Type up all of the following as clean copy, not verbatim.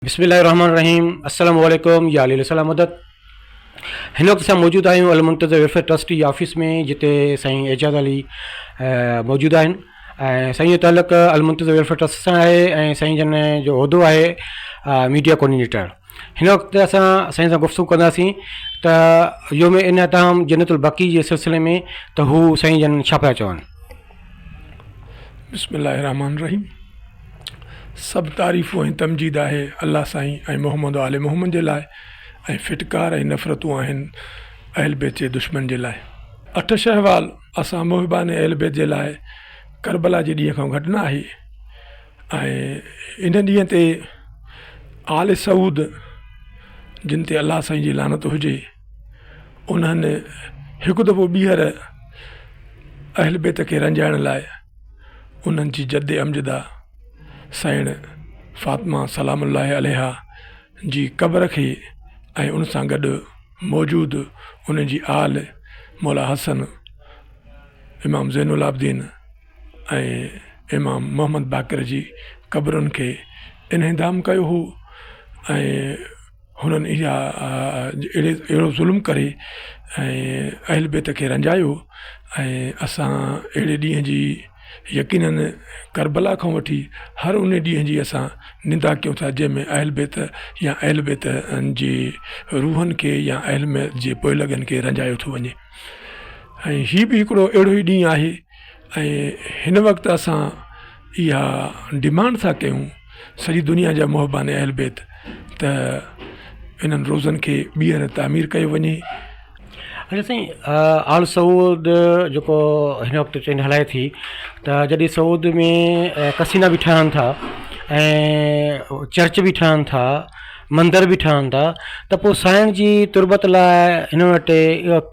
बिस्मिल्लाहिर्रहमानिर्रहीम अस्सलामु अलैकुम या अली मदद। हिन वक़्तु असां मौजूदु आहियूं अलमुंतज़र वेलफेयर ट्रस्टी ऑफिस में, जिते साईं एजाज़ अली मौजूदु आहिनि ऐं साईं जो तालुक़ु अलमुंतज़र वेलफेयर ट्रस्ट सां आहे ऐं साईं जन जो उहिदो आहे मीडिया कोऑर्डिनेटर। हिन वक़्तु असां साईं सां गुफ़्तगू कंदासीं त योम इनाताम जन्नतुल बाक़ी जे सिलसिले में त हू साईं जन छा पिया चवनि। बिस्मिल्लाहिर्रहमानिर्रहीम। सभु तारीफ़ूं ऐं तमजीद आहे अल्लाह साईं ऐं मोहम्मद आले मोहम्मद जे लाइ, ऐं फिटकार ऐं नफ़रतूं आहिनि अहल बैत जे दुश्मन जे लाइ। 8 शहवाल असां मुहिबान अहल बैत जे लाइ करबला जे ॾींहं खां घटि न आहे, ऐं इन ॾींहं ते आल सऊद जिन ते अल्लाह साईं जी लानत हुजे, उन्हनि हिकु दफ़ो ॿीहर अहल बैत खे रंजाइण लाइ उन्हनि जी जद अमजदा साइण फ़ातिमा सलामुल्लाह अलैहा जी क़ब्र खे ऐं उन सां गॾु मौजूदु उन जी आल मौला हसन, इमाम ज़ैनुल आबिदीन ऐं इमाम मोहम्मद बाक़िर जी क़ब्रुनि खे इन्हिदाम कयो हो, ऐं हुननि इहा अहिड़ो ज़ुल्म करे ऐं अहल बैत खे रंजायो। ऐं असां अहिड़े ॾींहं जी यकीनन करबला खां वठी हर उन ॾींहं जी असां निंदा कयूं था, जंहिंमें अहल बैत या अहल बैत जी रूहनि खे या अहल बैत जे पोइलगनि खे रंजायो थो वञे। ऐं हीअ बि हिकिड़ो अहिड़ो ई ॾींहुं आहे, ऐं हिन वक़्तु असां इहा डिमांड था कयूं सॼी दुनिया जा मुहिबान अहल बैत त इन्हनि रोज़नि खे ॿीहर तामीर कयो वञे। अच्छा साईं, आल सऊद जेको हिन वक़्तु ट्रेंड हलाए थी त जॾहिं सऊद में कसीना बि ठहनि था ऐं चर्च बि ठहनि था, मंदर बि ठहनि था, त पोइ साईं जी तुरबत लाइ हिन वटि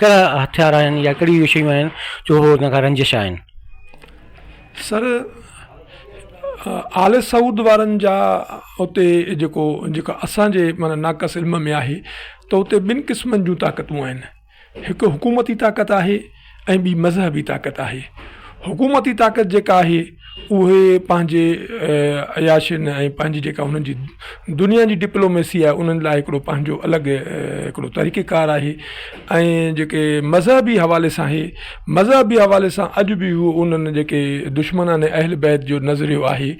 कहिड़ा हथियार आहिनि या कहिड़ियूं शयूं आहिनि जो उहो हुन खां रंजिश आहिनि? सर, आल सऊद वारनि जा उते जेको असांजे माना नाक़स इल्म में आहे त उते ॿिनि क़िस्मनि जूं ताक़तूं आहिनि। हिकु हुकूमती ताक़त आहे ऐं ॿी मज़हबी ताक़त आहे। हुकूमती ताक़त जेका आहे उहे पंहिंजे अयाशियुनि ऐं पंहिंजी जेका हुननि जी दुनिया जी डिप्लोमेसी आहे उन्हनि लाइ हिकिड़ो पंहिंजो अलॻि हिकिड़ो तरीक़ेकार आहे। ऐं जेके मज़हबी हवाले सां आहे, मज़हबी हवाले सां अॼु बि उहो उन्हनि जेके दुश्मनान अहल बैत जो नज़रियो आहे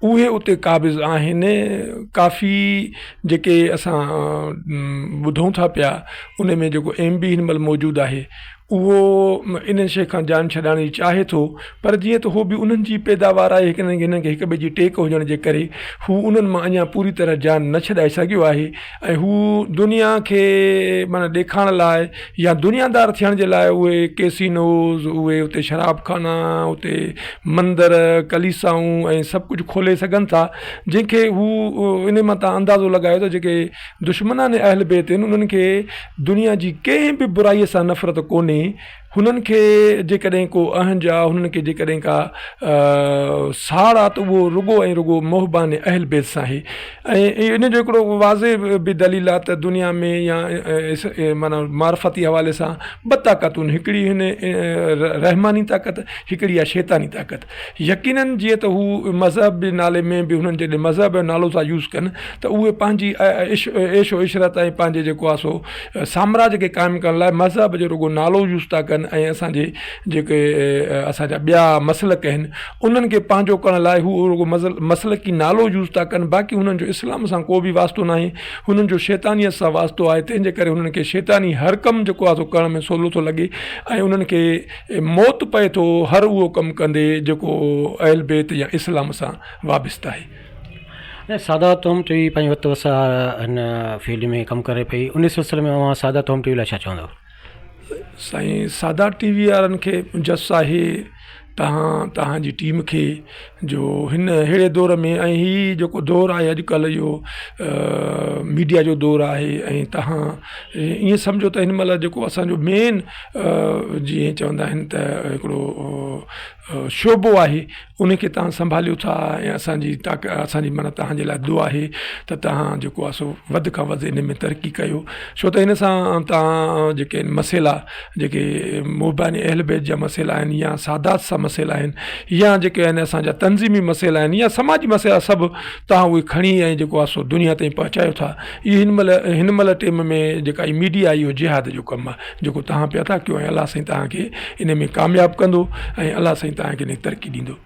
उहे उते क़ाबिज़ आहिनि। काफ़ी जेके असां ॿुधूं था पिया उन में जेको MB हिन महिल मौजूदु आहे उहो इन शइ खां जान छॾाइण जी चाहे थो, पर जीअं त उहो बि उन्हनि जी पैदावार आहे, हिननि खे हिक ॿिए जी टेक हुजण जे करे हू उन्हनि मां अञा पूरी तरह जान न छॾाए सघियो आहे। ऐं हू दुनिया खे माना ॾेखारण लाइ या दुनियादार थियण जे लाइ उहे कैसीनोज़, उहे उते शराब खाना, उते मंदर, कलीसाऊं ऐं सभु कुझु खोले सघनि था, जंहिंखे हू इन मां तव्हां अंदाज़ो लॻायो त जेके दुश्मनान अहल बैत आहिनि उन्हनि खे दुनिया जी कंहिं बि बुराईअ सां नफ़रत कोन्हे। हुननि खे जेकॾहिं को अहंजा, हुननि खे जेकॾहिं का साड़ आहे त उहो रुगो ऐं रुगो मुहिबान अहल बैत सां आहे। ऐं इन जो हिकिड़ो वाज़े बि दलील आहे त दुनिया में या माना मार्फती हवाले सां ॿ ताक़तूं आहिनि, हिकिड़ी हिन रहमानी ताक़त, हिकिड़ी आहे शैतानी ताक़त। यकीनन जीअं त हू मज़हब जे नाले में बि हुननि जॾहिं मज़हब जो नालो था यूज़ कनि त उहे पंहिंजी ऐशो इशरत ऐं पंहिंजे जेको आहे सो साम्राज्य खे क़ाइमु करण लाइ मज़हब जो रुगो नालो यूज़ था कनि, ऐं असांजे जेके असांजा ॿिया मसलक आहिनि उन्हनि खे पंहिंजो करण लाइ हू रुगो मसलकी नालो यूज़ था कनि। बाक़ी हुननि जो इस्लाम सां को बि वास्तो न आहे, हुननि जो शैतानियत सां वास्तो आहे। तंहिंजे करे हुननि खे शैतानी हर कमु जेको आहे सो करण में सवलो थो लॻे, ऐं उन्हनि खे मौत पए थो हर उहो कमु कंदे जेको अहल बैत या इस्लाम सां वाबिस्ता आहे। सादा तोम टीवी पंहिंजे वक़्तु सां हिन फील्ड में कमु करे पई, उन सिलसिले में अवां सादा तोम टीवी लाइ छा चवंदव? साईं, सादा टीवी वारनि खे जस आहे तव्हांजी टीम खे जो हिन अहिड़े दौर में, ऐं हीअ जेको दौरु आहे अॼुकल्ह इहो मीडिया जो दौरु आहे, ऐं तव्हां ईअं सम्झो त हिन महिल जेको असांजो मेन जीअं चवंदा आहिनि त हिकिड़ो शोबो आहे उनखे तव्हां संभालियो था, ऐं असांजी माना तव्हांजे लाइ दुआ आहे त तव्हां जेको आहे सो वधि खां वधि इन में तरक़ी कयो। छो त हिन सां तव्हां जेके मसइला जेके मुहिबान अहल बैत जा मसइला आहिनि या सादात सां मसइला आहिनि या जेके आहिनि असांजा तंज़ीमी मसइला आहिनि या समाजी मसइला सभु तव्हां उहे खणी ऐं जेको आहे सो दुनिया ताईं पहुचायो था। इहो हिन महिल टाइम में जेका ई मीडिया इहो जिहाद जो कमु आहे जेको तव्हां पिया था कयो, ऐं अलाह साईं तव्हांखे इन में कामयाबु कंदो ऐं अलाह साईं तव्हांखे इन तरक़ी ॾींदो।